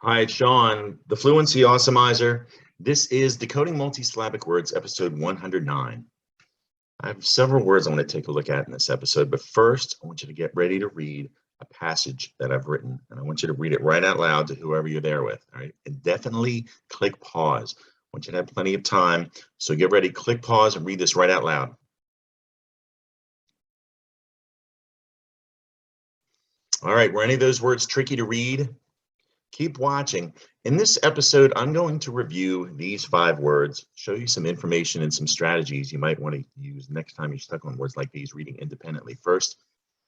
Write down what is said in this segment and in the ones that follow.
Hi, it's Sean, the Fluency Awesomeizer. This is Decoding Multi-Syllabic Words, episode 109. I have several words I want to take a look at in this episode, but first, I want you to get ready to read a passage that I've written, and I want you to read it right out loud to whoever you're there with, all right? And definitely click pause. I want you to have plenty of time, so get ready, click pause, and read this right out loud. All right, were any of those words tricky to read? Keep watching. In this episode, I'm going to review these 5 words, show you some information and some strategies you might want to use next time you're stuck on words like these reading independently. First,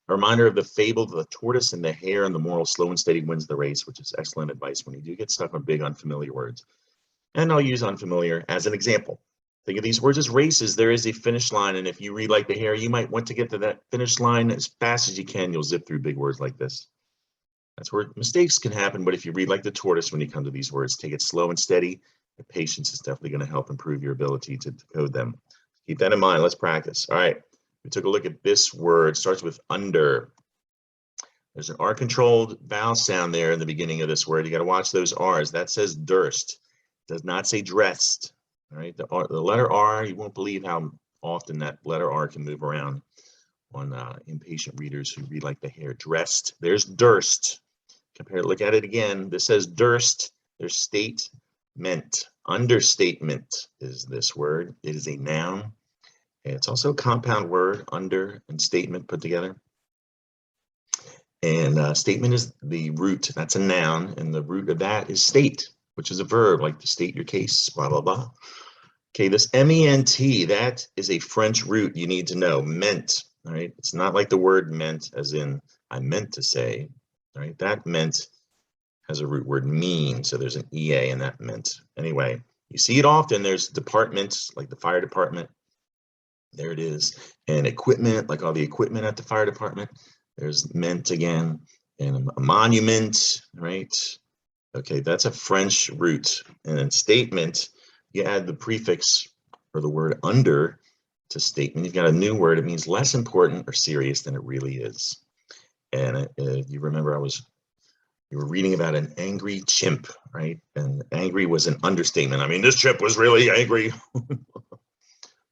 a reminder of the fable of the tortoise and the hare and the moral slow and steady wins the race, which is excellent advice when you do get stuck on big unfamiliar words. And I'll use unfamiliar as an example. Think of these words as races. There is a finish line, and if you read like the hare, you might want to get to that finish line as fast as you can. You'll zip through big words like this. That's where mistakes can happen, but if you read like the tortoise when you come to these words, take it slow and steady. The patience is definitely going to help improve your ability to decode them. Keep that in mind. Let's practice. All right, we took a look at this word. It starts with under. There's an R-controlled vowel sound there in the beginning of this word. You got to watch those R's. That says durst. It does not say dressed. All right, the letter R, you won't believe how often that letter R can move around on impatient readers who read like the hare. Dressed. There's durst. Look at it again. This says durst. There's statement. Understatement is this word. It is a noun. It's also a compound word, under and statement put together. And statement is the root. That's a noun. And the root of that is state, which is a verb, like to state your case, blah, blah, blah. Okay, this M-E-N-T, that is a French root you need to know. Meant, all right? It's not like the word meant as in I meant to say. Right, that meant has a root word mean, so there's an EA in that meant. Anyway, you see it often. There's departments like the fire department. There it is. And equipment, like all the equipment at the fire department. There's meant again. And a monument, right? Okay, that's a French root. And then statement, you add the prefix or the word under to statement. You've got a new word. It means less important or serious than it really is. And you remember you were reading about an angry chimp, right? And angry was an understatement. I mean, this chimp was really angry.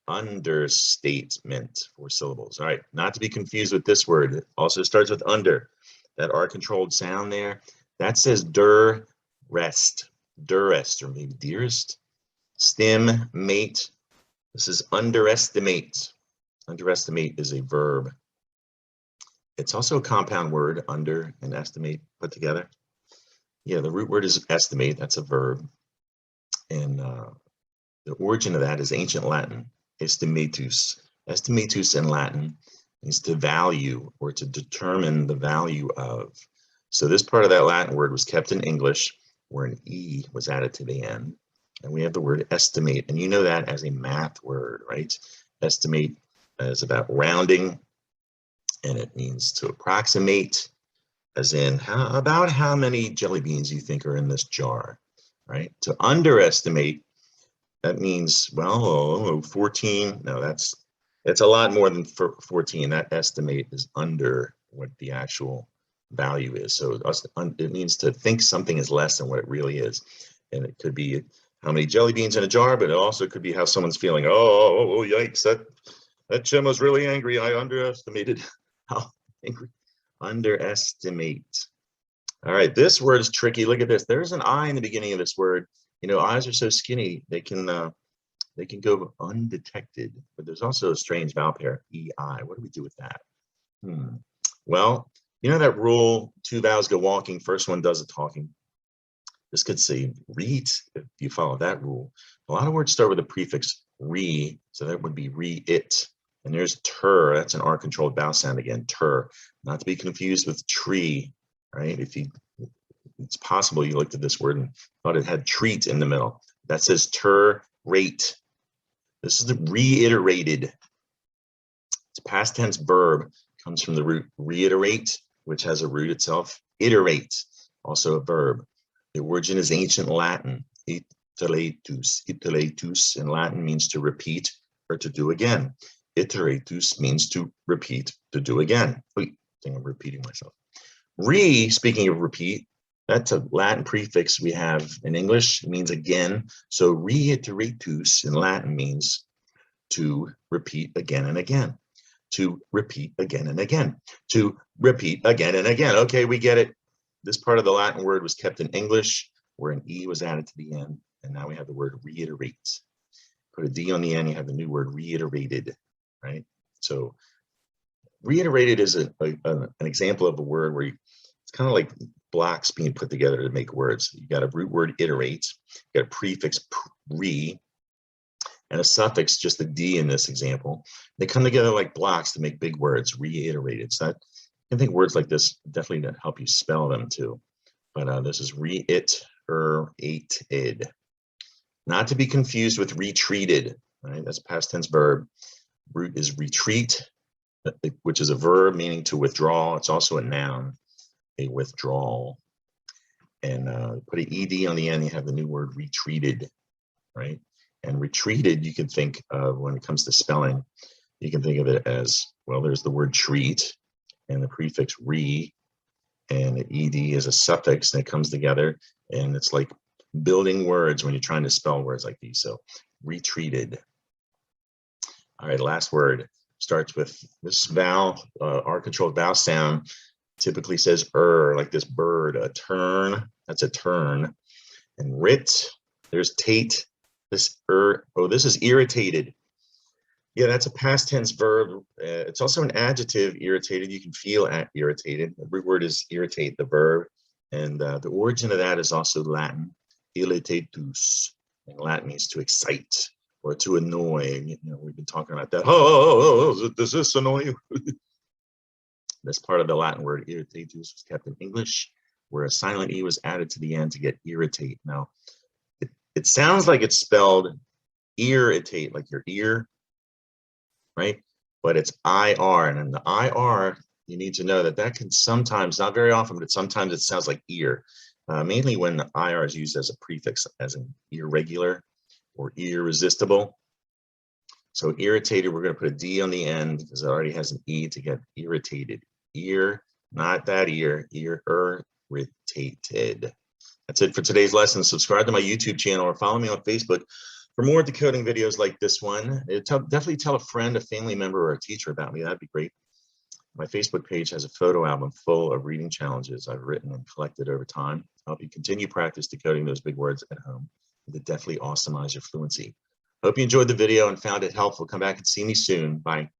Understatement, 4 syllables. All right, not to be confused with this word. It also starts with under. That R-controlled sound there, that says durest, durest, or maybe dearest. Stem, mate. This is underestimate. Underestimate is a verb. It's also a compound word, under and estimate put together. Yeah, the root word is estimate. That's a verb. And the origin of that is ancient Latin, estimatus. Estimatus in Latin means to value or to determine the value of. So this part of that Latin word was kept in English, where an E was added to the end. And we have the word estimate. And you know that as a math word, right? Estimate is about rounding. And it means to approximate, as in about how many jelly beans you think are in this jar, right? To underestimate, that means, well, 14. No, that's a lot more than 14. That estimate is under what the actual value is. So it means to think something is less than what it really is. And it could be how many jelly beans in a jar, but it also could be how someone's feeling. Oh, yikes, that Jim was really angry. I underestimated. How angry. Underestimate. All right, this word is tricky. Look at this. There's an I in the beginning of this word. You know, eyes are so skinny they can go undetected. But there's also a strange vowel pair, EI. What do we do with that? Well, you know that rule: 2 vowels go walking. First one does the talking. This could say read if you follow that rule. A lot of words start with the prefix re, so that would be re-it. And there's ter, that's an R-controlled vowel sound again, ter. Not to be confused with tree, right? It's possible you looked at this word and thought it had treat in the middle. That says ter-rate. This is the reiterated. It's a past tense verb, comes from the root reiterate, which has a root itself, iterate, also a verb. The origin is ancient Latin, iteratus. Iteratus in Latin means to repeat or to do again. Iteratus means to repeat, to do again. Wait, I think I'm repeating myself. Speaking of repeat, That's a Latin prefix we have in English. It means again. So reiteratus in Latin means to repeat again and again. To repeat again and again. To repeat again and again. Okay, we get it. This part of the Latin word was kept in English, where an E was added to the end. And now we have the word reiterate. Put a D on the end, you have the new word reiterated, right? So reiterated is an example of a word where it's kind of like blocks being put together to make words. You got a root word iterate, you got a prefix re, and a suffix, just the D in this example. They come together like blocks to make big words, reiterated. So I can think words like this definitely help you spell them too. But this is reiterated. Not to be confused with retreated, right? That's past tense verb. Root is retreat, which is a verb meaning to withdraw. It's also a noun, a withdrawal. And put an ED on the end, you have the new word retreated, right? And retreated, you can think of when it comes to spelling, you can think of it as, well, there's the word treat and the prefix re, and the ED is a suffix that comes together, and it's like building words when you're trying to spell words like these. So retreated. All right, last word starts with this vowel, R-controlled vowel sound, typically says like this bird, a turn, that's a turn. And writ, there's tate, this this is irritated. Yeah, that's a past tense verb. It's also an adjective, irritated. You can feel irritated. The root word is irritate, the verb. And the origin of that is also Latin, irritatus. And Latin means to excite or to annoy. You know, we've been talking about that. Oh, does this annoy you? This part of the Latin word irritatus was kept in English, where a silent E was added to the end to get irritate. Now, it sounds like it's spelled irritate, like your ear, right? But it's IR, and in the IR, you need to know that that can sometimes, not very often, but sometimes it sounds like ear, mainly when the IR is used as a prefix, as an irregular or irresistible. So irritated, we're going to put a D on the end because it already has an E to get irritated. Ear, not that ear, irritated. That's it for today's lesson. Subscribe to my YouTube channel or follow me on Facebook for more decoding videos like this one. Definitely tell a friend, a family member, or a teacher about me. That'd be great. My Facebook page has a photo album full of reading challenges I've written and collected over time to help you continue practice decoding those big words at home and to definitely awesomize your fluency. Hope you enjoyed the video and found it helpful. Come back and see me soon. Bye.